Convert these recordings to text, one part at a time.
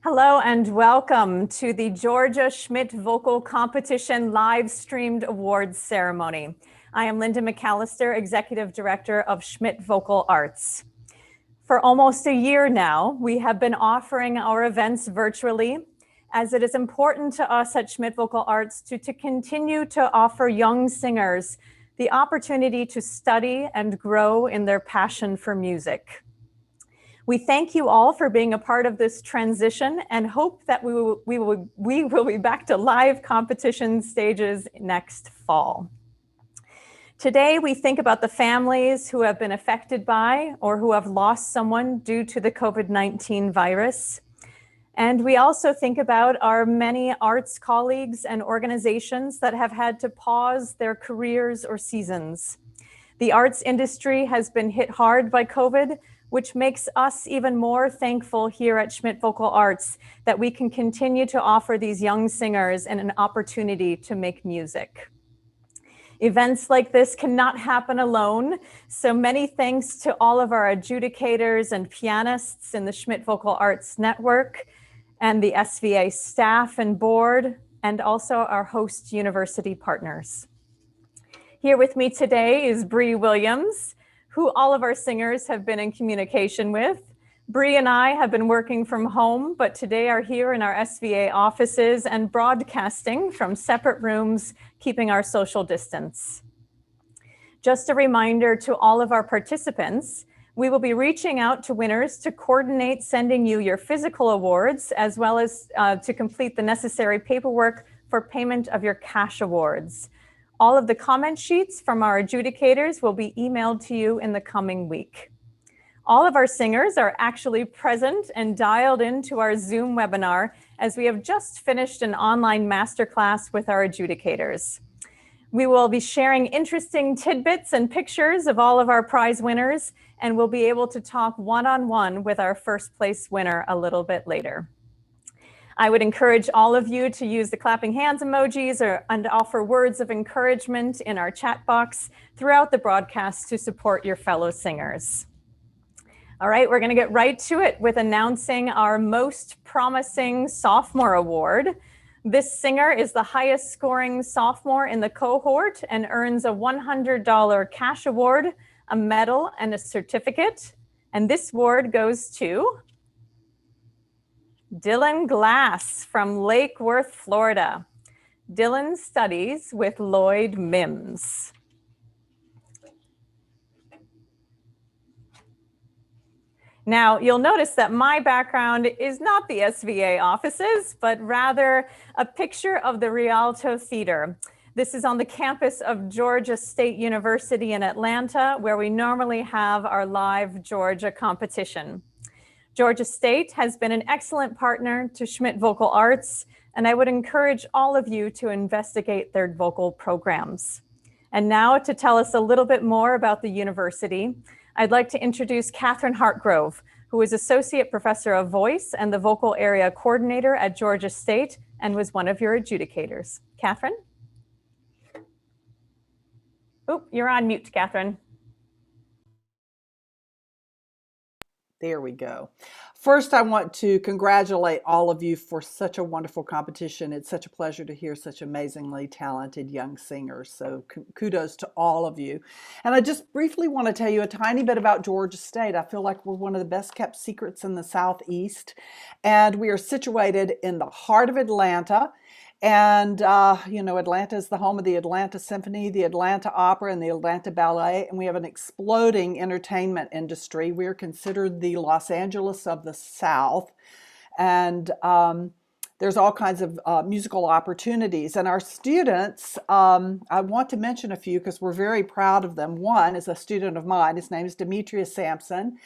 Hello and welcome to the Georgia Schmidt Vocal Competition live streamed awards ceremony. I am Linda McAllister, Executive Director of Schmidt Vocal Arts. For almost a year now, we have been offering our events virtually, as it is important to us at Schmidt Vocal Arts to continue to offer young singers the opportunity to study and grow in their passion for music. We thank you all for being a part of this transition and hope that we will be back to live competition stages next fall. Today, we think about the families who have been affected by or who have lost someone due to the COVID-19 virus. And we also think about our many arts colleagues and organizations that have had to pause their careers or seasons. The arts industry has been hit hard by COVID, which makes us even more thankful here at Schmidt Vocal Arts that we can continue to offer these young singers an opportunity to make music. Events like this cannot happen alone, so many thanks to all of our adjudicators and pianists in the Schmidt Vocal Arts Network and the SVA staff and board, and also our host university partners. Here with me today is Bree Williams, who all of our singers have been in communication with. Bree and I have been working from home, but today are here in our SVA offices and broadcasting from separate rooms, keeping our social distance. Just a reminder to all of our participants, we will be reaching out to winners to coordinate sending you your physical awards, as well as to complete the necessary paperwork for payment of your cash awards. All of the comment sheets from our adjudicators will be emailed to you in the coming week. All of our singers are actually present and dialed into our Zoom webinar, as we have just finished an online masterclass with our adjudicators. We will be sharing interesting tidbits and pictures of all of our prize winners, and we'll be able to talk one-on-one with our first place winner a little bit later. I would encourage all of you to use the clapping hands emojis and offer words of encouragement in our chat box throughout the broadcast to support your fellow singers. All right, we're going to get right to it with announcing our Most Promising Sophomore Award. This singer is the highest scoring sophomore in the cohort and earns a $100 cash award, a medal, and a certificate. And this award goes to Dylan Glass from Lake Worth, Florida. Dylan studies with Lloyd Mims. Now, you'll notice that my background is not the SVA offices, but rather a picture of the Rialto Theater. This is on the campus of Georgia State University in Atlanta, where we normally have our live Georgia competition. Georgia State has been an excellent partner to Schmidt Vocal Arts, and I would encourage all of you to investigate their vocal programs. And now to tell us a little bit more about the university, I'd like to introduce Katherine Hartgrove, who is Associate Professor of Voice and the Vocal Area Coordinator at Georgia State and was one of your adjudicators. Katherine? Oh, you're on mute, Katherine. There we go. First, I want to congratulate all of you for such a wonderful competition. It's such a pleasure to hear such amazingly talented young singers. So kudos to all of you. And I just briefly want to tell you a tiny bit about Georgia State. I feel like we're one of the best kept secrets in the Southeast. And we are situated in the heart of Atlanta. And, you know, Atlanta is the home of the Atlanta Symphony, the Atlanta Opera, and the Atlanta Ballet. And we have an exploding entertainment industry. We are considered the Los Angeles of the South. And there's all kinds of musical opportunities. And our students, I want to mention a few because we're very proud of them. One is a student of mine. His name is Demetrius Sampson.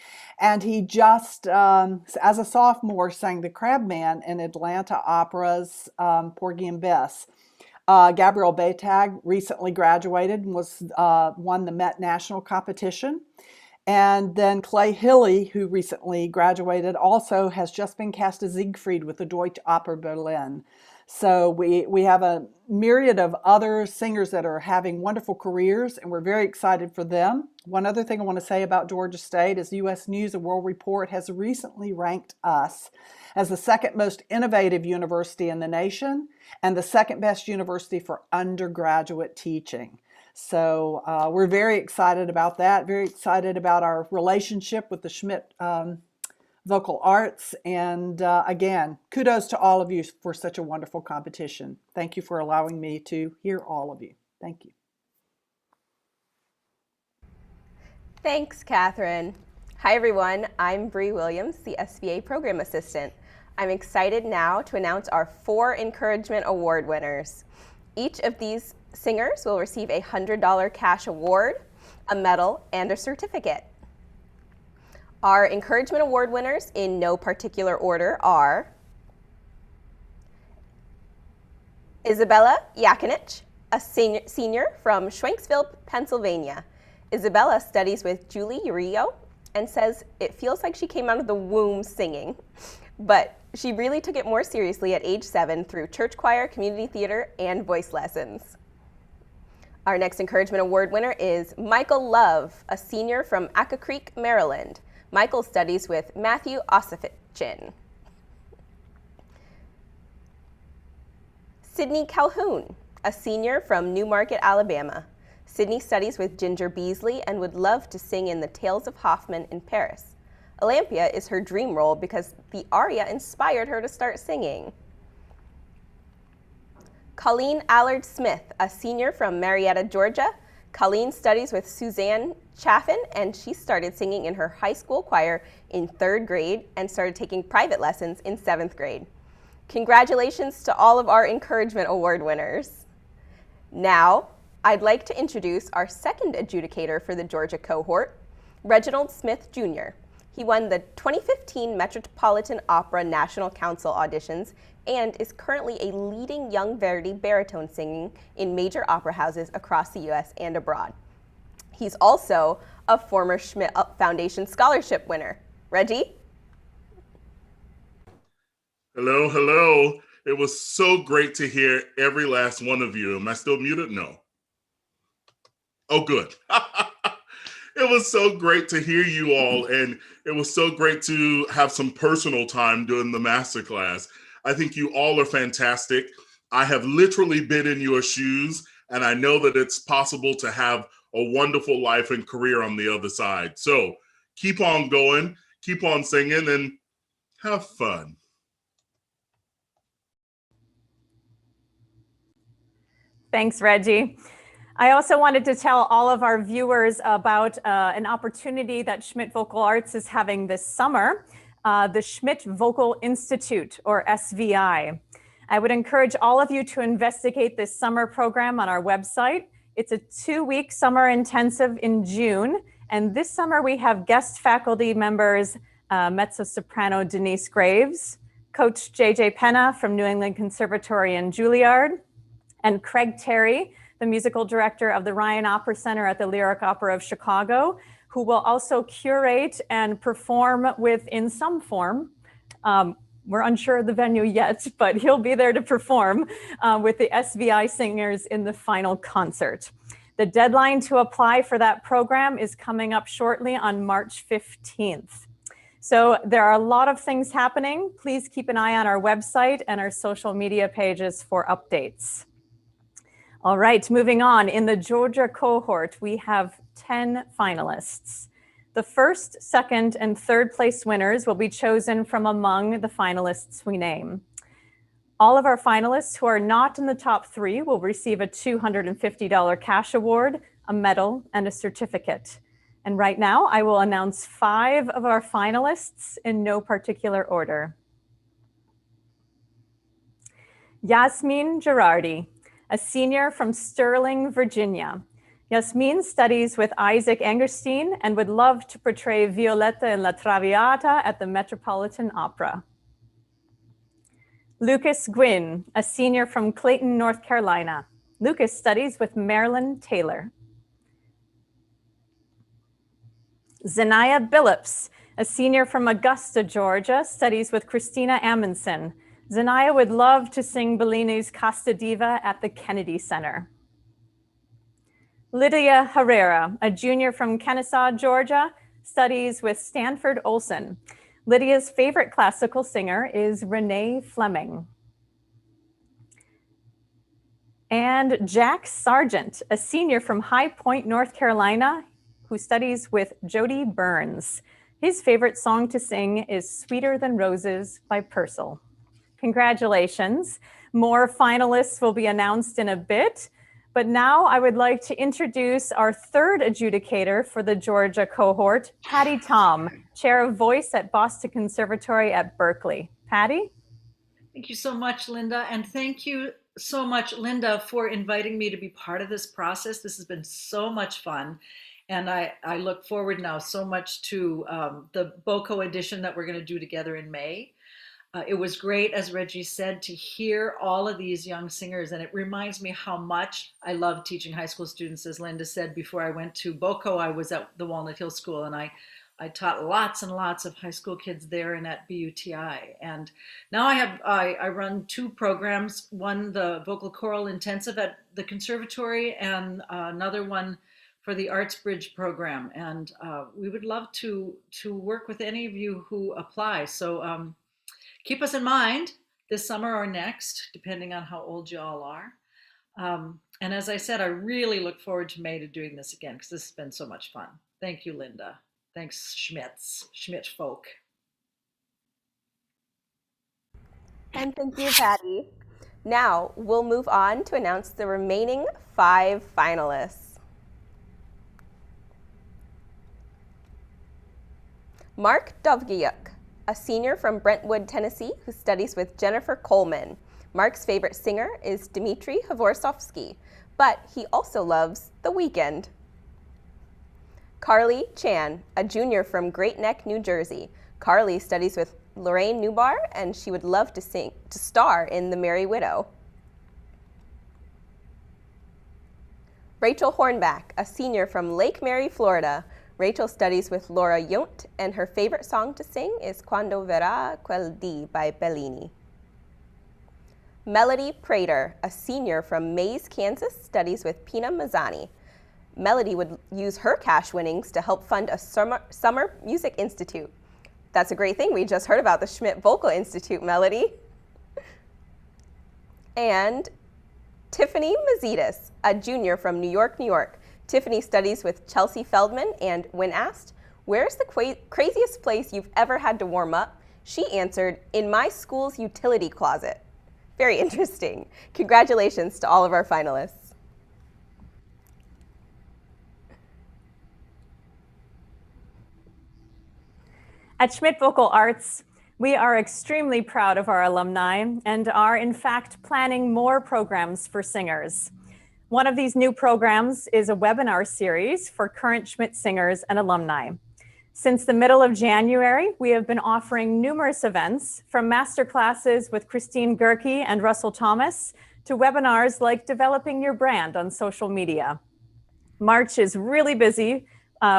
And he just, as a sophomore, sang the Crabman in Atlanta Opera's Porgy and Bess. Gabriel Baytag recently graduated and won the Met National Competition. And then Clay Hilly, who recently graduated, also has just been cast as Siegfried with the Deutsche Oper Berlin. So we have a myriad of other singers that are having wonderful careers, and we're very excited for them. One other thing I want to say about Georgia State is U.S. News and World Report has recently ranked us as the second most innovative university in the nation and the second best university for undergraduate teaching. So we're very excited about that, very excited about our relationship with the Schmidt Vocal Arts. And again, kudos to all of you for such a wonderful competition. Thank you for allowing me to hear all of you. Thank you. Thanks, Katherine. Hi, everyone. I'm Bree Williams, the SVA Program Assistant. I'm excited now to announce our 4 Encouragement Award winners. Each of these singers will receive a $100 cash award, a medal, and a certificate. Our Encouragement Award winners, in no particular order, are Isabella Yakinich, a senior from Schwenksville, Pennsylvania. Isabella studies with Julie Urio and says it feels like she came out of the womb singing, but she really took it more seriously at age 7 through church choir, community theater, and voice lessons. Our next Encouragement Award winner is Michael Love, a senior from Acca Creek, Maryland. Michael studies with Matthew Osifchin. Sydney Calhoun, a senior from Newmarket, Alabama. Sydney studies with Ginger Beasley and would love to sing in the Tales of Hoffmann in Paris. Olympia is her dream role because the aria inspired her to start singing. Colleen Allard Smith, a senior from Marietta, Georgia. Colleen studies with Suzanne Chaffin, and she started singing in her high school choir in 3rd grade and started taking private lessons in 7th grade. Congratulations to all of our Encouragement Award winners. Now, I'd like to introduce our second adjudicator for the Georgia cohort, Reginald Smith Jr. He won the 2015 Metropolitan Opera National Council auditions and is currently a leading young Verdi baritone singing in major opera houses across the U.S. and abroad. He's also a former Schmidt Foundation Scholarship winner. Reggie? Hello, hello. It was so great to hear every last one of you. Am I still muted? No. Oh, good. It was so great to hear you all, and it was so great to have some personal time during the masterclass. I think you all are fantastic. I have literally been in your shoes, and I know that it's possible to have a wonderful life and career on the other side. So keep on going, keep on singing, and have fun. Thanks, Reggie. I also wanted to tell all of our viewers about an opportunity that Schmidt Vocal Arts is having this summer, the Schmidt Vocal Institute, or SVI. I would encourage all of you to investigate this summer program on our website. It's a 2-week summer intensive in June, and this summer we have guest faculty members, mezzo-soprano Denise Graves, Coach JJ Penna from New England Conservatory in Juilliard, and Craig Terry, the musical director of the Ryan Opera Center at the Lyric Opera of Chicago, who will also curate and perform with, in some form, we're unsure of the venue yet, but he'll be there to perform with the SVI singers in the final concert. The deadline to apply for that program is coming up shortly on March 15th. So there are a lot of things happening. Please keep an eye on our website and our social media pages for updates. All right, moving on. In the Georgia cohort, we have 10 finalists. The first, second, and third place winners will be chosen from among the finalists we name. All of our finalists who are not in the top 3 will receive a $250 cash award, a medal, and a certificate. And right now, I will announce 5 of our finalists in no particular order. Yasmin Girardi, a senior from Sterling, Virginia. Yasmin studies with Isaac Angerstein and would love to portray Violetta in La Traviata at the Metropolitan Opera. Lucas Gwynn, a senior from Clayton, North Carolina. Lucas studies with Marilyn Taylor. Zanaya Billups, a senior from Augusta, Georgia, studies with Christina Amundsen. Zanaya would love to sing Bellini's Casta Diva at the Kennedy Center. Lydia Herrera, a junior from Kennesaw, Georgia, studies with Stanford Olson. Lydia's favorite classical singer is Renee Fleming. And Jack Sargent, a senior from High Point, North Carolina, who studies with Jody Burns. His favorite song to sing is Sweeter Than Roses by Purcell. Congratulations. More finalists will be announced in a bit, but now I would like to introduce our third adjudicator for the Georgia cohort, Patty Tom, Chair of Voice at Boston Conservatory at Berkeley. Patty? Thank you so much, Linda. And thank you so much, Linda, for inviting me to be part of this process. This has been so much fun. And I look forward now so much to the BOCO edition that we're going to do together in May. It was great, as Reggie said, to hear all of these young singers. And it reminds me how much I love teaching high school students. As Linda said, before I went to BOCO, I was at the Walnut Hill School, and I taught lots and lots of high school kids there and at BUTI. And now I run two programs, one the vocal choral intensive at the conservatory and another one for the Arts Bridge program. And we would love to work with any of you who apply. So keep us in mind this summer or next, depending on how old you all are. And as I said, I really look forward to May to doing this again, because this has been so much fun. Thank you, Linda. Thanks, Schmidt folk. And thank you, Patty. Now we'll move on to announce the remaining 5 finalists. Mark Davjuk, a senior from Brentwood, Tennessee, who studies with Jennifer Coleman. Mark's favorite singer is Dmitry Hvorsovsky, but he also loves The Weeknd. Carly Chan, a junior from Great Neck, New Jersey. Carly studies with Lorraine Newbar, and she would love to star in The Merry Widow. Rachel Hornback, a senior from Lake Mary, Florida. Rachel studies with Laura Yount, and her favorite song to sing is Quando verrà quel dì by Bellini. Melody Prater, a senior from Mays, Kansas, studies with Pina Mazzani. Melody would use her cash winnings to help fund a summer music institute. That's a great thing. We just heard about the Schmidt Vocal Institute, Melody. And Tiffany Mazidis, a junior from New York, New York. Tiffany studies with Chelsea Feldman, and when asked, "Where's the craziest place you've ever had to warm up?" she answered, "In my school's utility closet." Very interesting. Congratulations to all of our finalists. At Schmidt Vocal Arts, we are extremely proud of our alumni and are in fact planning more programs for singers. One of these new programs is a webinar series for current Schmidt singers and alumni. Since the middle of January, we have been offering numerous events, from masterclasses with Christine Gerke and Russell Thomas to webinars like developing your brand on social media. March is really busy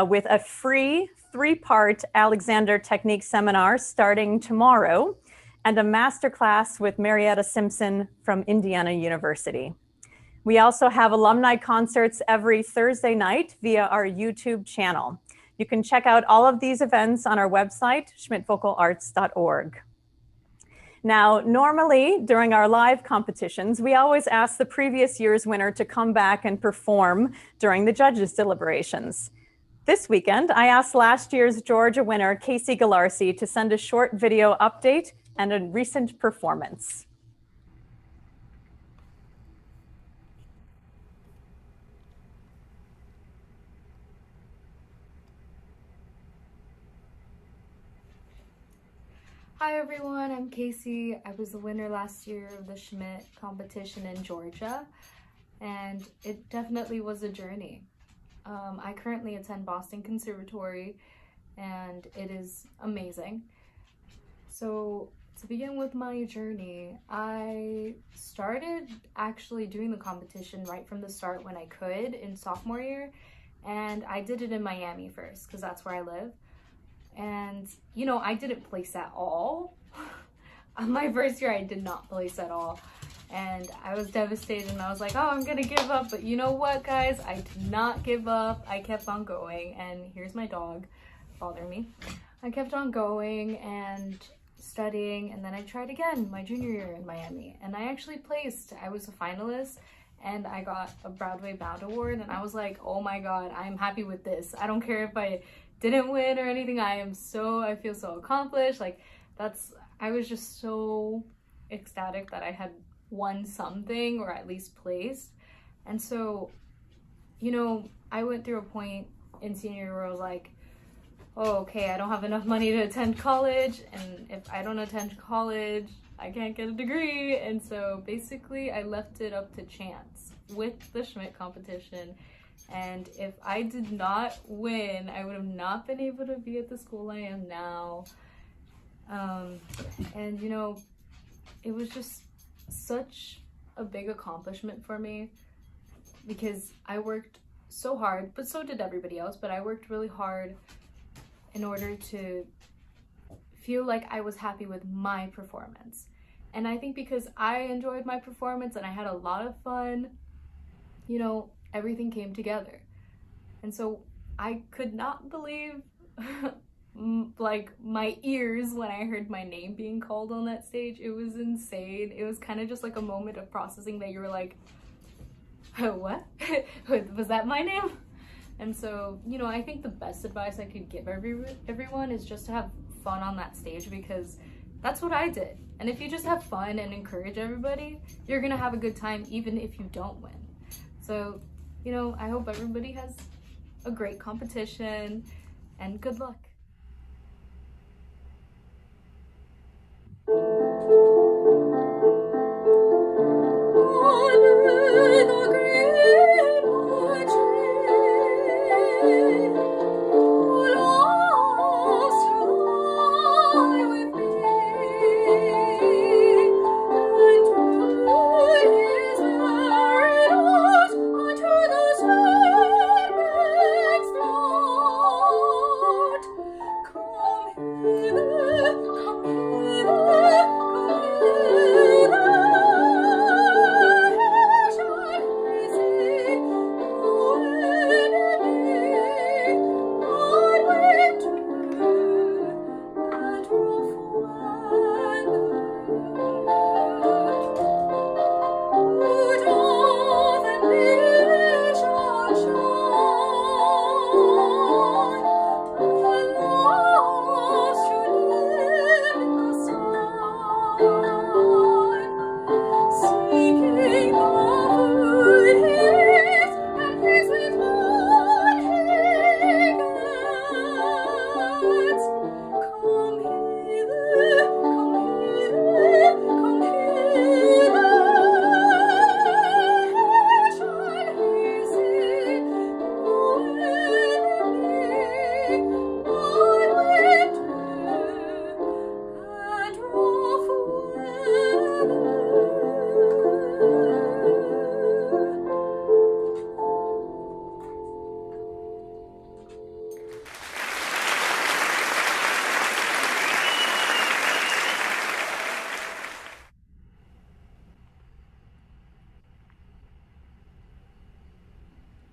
with a free 3-part Alexander Technique seminar starting tomorrow and a masterclass with Marietta Simpson from Indiana University. We also have alumni concerts every Thursday night via our YouTube channel. You can check out all of these events on our website, schmidtvocalarts.org. Now, normally during our live competitions, we always ask the previous year's winner to come back and perform during the judges' deliberations. This weekend, I asked last year's Georgia winner, Casey Galarcy, to send a short video update and a recent performance. Hi everyone, I'm Casey. I was the winner last year of the Schmidt competition in Georgia, and it definitely was a journey. I currently attend Boston Conservatory, and it is amazing. So to begin with my journey, I started actually doing the competition right from the start when I could in sophomore year, And I did it in Miami first because that's where I live. And, you know, I didn't place at all. On my first year, I did not place at all. And I was devastated and I was like, oh, I'm gonna give up. But you know what, guys? I did not give up. I kept on going. And here's my dog bothering me. I kept on going and studying. And then I tried again my junior year in Miami. And I actually placed. I was a finalist. And I got a Broadway Bound Award. And I was like, oh my God, I'm happy with this. I don't care if I didn't win or anything. I feel so accomplished. Like, I was just so ecstatic that I had won something or at least placed. And so, you know, I went through a point in senior year where I was like, oh, okay, I don't have enough money to attend college. And if I don't attend college, I can't get a degree. And so basically I left it up to chance with the Schmidt competition. And if I did not win, I would have not been able to be at the school I am now. And you know, it was just such a big accomplishment for me because I worked so hard, but so did everybody else, but I worked really hard in order to feel like I was happy with my performance. And I think because I enjoyed my performance and I had a lot of fun, you know, everything came together. And so I could not believe like my ears when I heard my name being called on that stage. It was insane. It was kind of just like a moment of processing that you were like, what? Was that my name? And so, you know, I think the best advice I could give everyone is just to have fun on that stage, because that's what I did. And if you just have fun and encourage everybody, you're gonna have a good time even if you don't win. So, you know, I hope everybody has a great competition and good luck.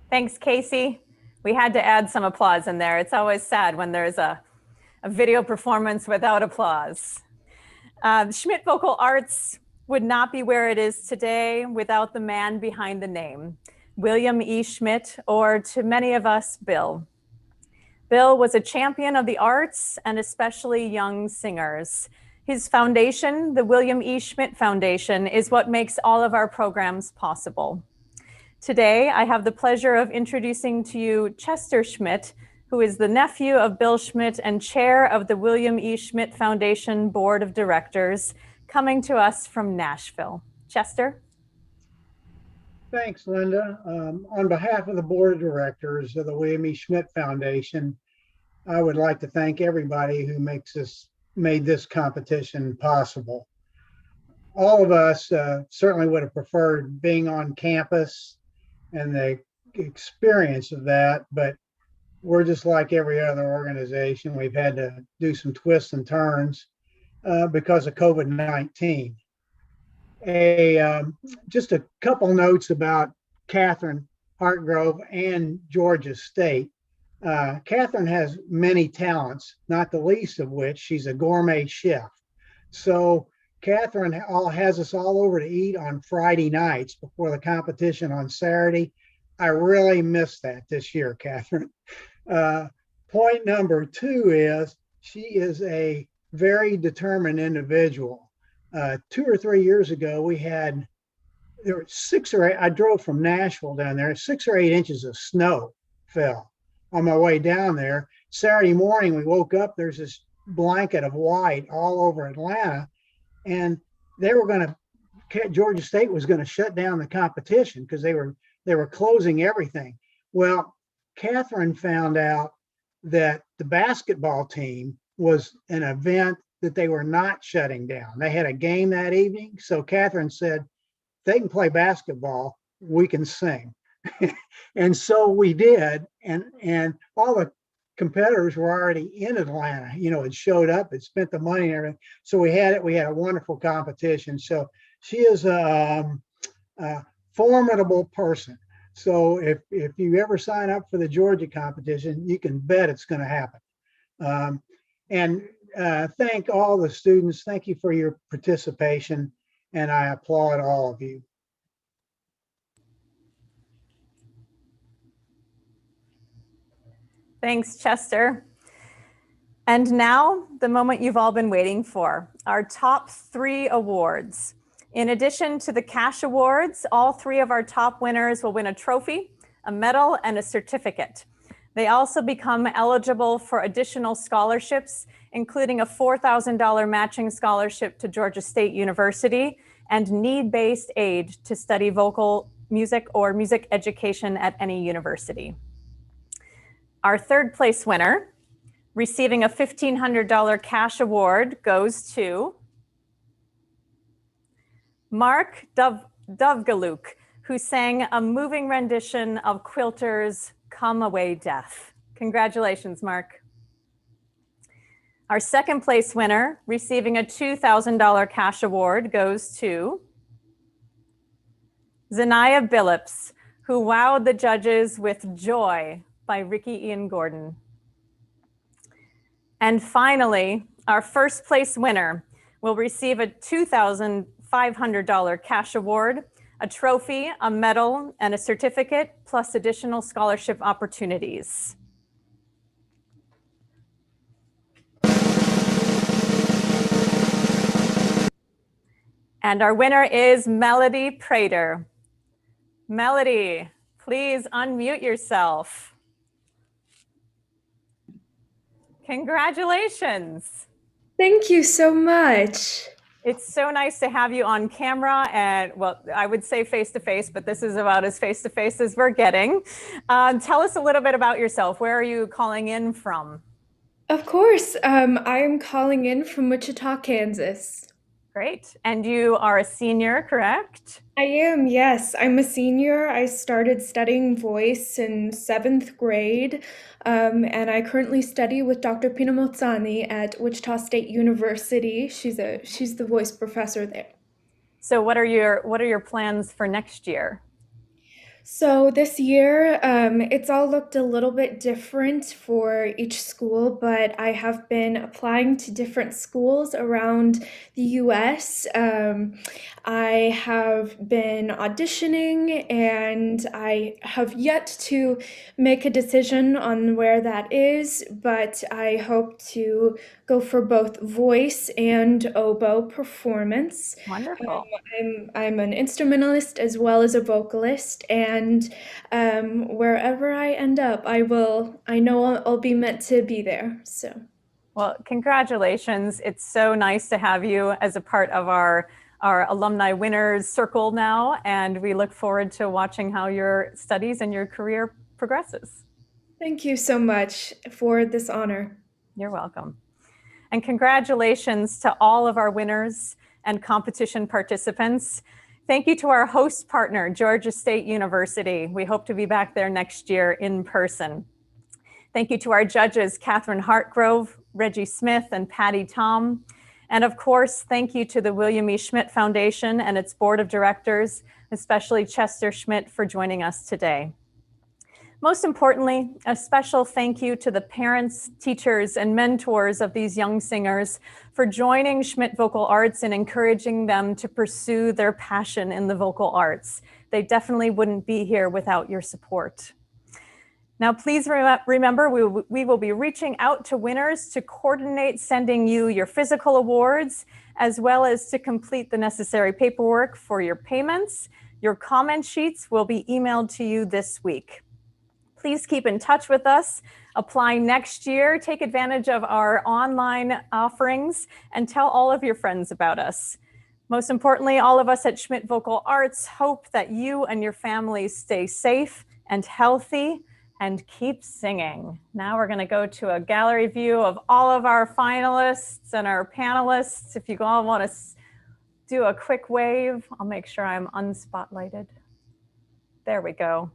Thanks, Casey. We had to add some applause in there. It's always sad when there's a video performance without applause. Schmidt Vocal Arts would not be where it is today without the man behind the name, William E. Schmidt, or to many of us, Bill. Bill was a champion of the arts and especially young singers. His foundation, the William E. Schmidt Foundation, is what makes all of our programs possible. Today, I have the pleasure of introducing to you Chester Schmidt, who is the nephew of Bill Schmidt and chair of the William E. Schmidt Foundation Board of Directors, coming to us from Nashville. Chester? Thanks, Linda. On behalf of the Board of Directors of the William E. Schmidt Foundation, I would like to thank everybody who made this competition possible. All of us certainly would have preferred being on campus and the experience of that, but we're just like every other organization. We've had to do some twists and turns because of COVID-19. Just a couple notes about Katherine Hartgrove and Georgia State. Katherine has many talents, not the least of which she's a gourmet chef. So Katherine has us all over to eat on Friday nights before the competition on Saturday. I really missed that this year, Katherine. Point number two is she is a very determined individual. 2 or 3 years ago, there were 6 or 8, I drove from Nashville down there, 6 or 8 inches of snow fell on my way down there. Saturday morning, we woke up, there's this blanket of white all over Atlanta, and Georgia State was going to shut down the competition because they were closing everything. Well, Katherine found out that the basketball team was an event that they were not shutting down. They had a game that evening. So Katherine said, they can play basketball, we can sing. And so we did. And all the competitors were already in Atlanta, had showed up, had spent the money and everything. So we had a wonderful competition. So she is a formidable person. So if you ever sign up for the Georgia competition, you can bet it's going to happen. And thank all the students. Thank you for your participation. And I applaud all of you. Thanks, Chester. And now, the moment you've all been waiting for, our top 3 awards. In addition to the cash awards, all 3 of our top winners will win a trophy, a medal, and a certificate. They also become eligible for additional scholarships, including a $4,000 matching scholarship to Georgia State University and need-based aid to study vocal music or music education at any university. Our 3rd place winner, receiving a $1,500 cash award, goes to Mark Davjuk, who sang a moving rendition of Quilter's Come Away Death. Congratulations, Mark. Our 2nd place winner, receiving a $2,000 cash award, goes to Zanaya Billups, who wowed the judges with Joy by Ricky Ian Gordon. And finally, our 1st place winner will receive a $2,500 cash award, a trophy, a medal, and a certificate, plus additional scholarship opportunities. And our winner is Melody Prater. Melody, please unmute yourself. Congratulations. Thank you so much. It's so nice to have you on camera and, well, I would say face-to-face, but this is about as face-to-face as we're getting. Tell us a little bit about yourself. Where are you calling in from? Of course, I am calling in from Wichita, Kansas. Great. And you are a senior, correct? I am, yes. I'm a senior. I started studying voice in 7th grade, and I currently study with Dr. Pina Mozzani at Wichita State University. She's the voice professor there. So what are your plans for next year? So this year, it's all looked a little bit different for each school, but I have been applying to different schools around the US. I have been auditioning, and I have yet to make a decision on where that is, but I hope to go for both voice and oboe performance. Wonderful. I'm an instrumentalist as well as a vocalist, and wherever I end up, I know I'll be meant to be there. So, well, congratulations! It's so nice to have you as a part of our alumni winners circle now, and we look forward to watching how your studies and your career progresses. Thank you so much for this honor. You're welcome. And congratulations to all of our winners and competition participants. Thank you to our host partner, Georgia State University. We hope to be back there next year in person. Thank you to our judges, Katherine Hartgrove, Reggie Smith, and Patty Tom. And of course, thank you to the William E. Schmidt Foundation and its board of directors, especially Chester Schmidt, for joining us today. Most importantly, a special thank you to the parents, teachers, and mentors of these young singers for joining Schmidt Vocal Arts and encouraging them to pursue their passion in the vocal arts. They definitely wouldn't be here without your support. Now, please remember, we will be reaching out to winners to coordinate sending you your physical awards, as well as to complete the necessary paperwork for your payments. Your comment sheets will be emailed to you this week. Please keep in touch with us, apply next year, take advantage of our online offerings, and tell all of your friends about us. Most importantly, all of us at Schmidt Vocal Arts hope that you and your families stay safe and healthy and keep singing. Now we're going to go to a gallery view of all of our finalists and our panelists. If you all want to do a quick wave, I'll make sure I'm unspotlighted. There we go.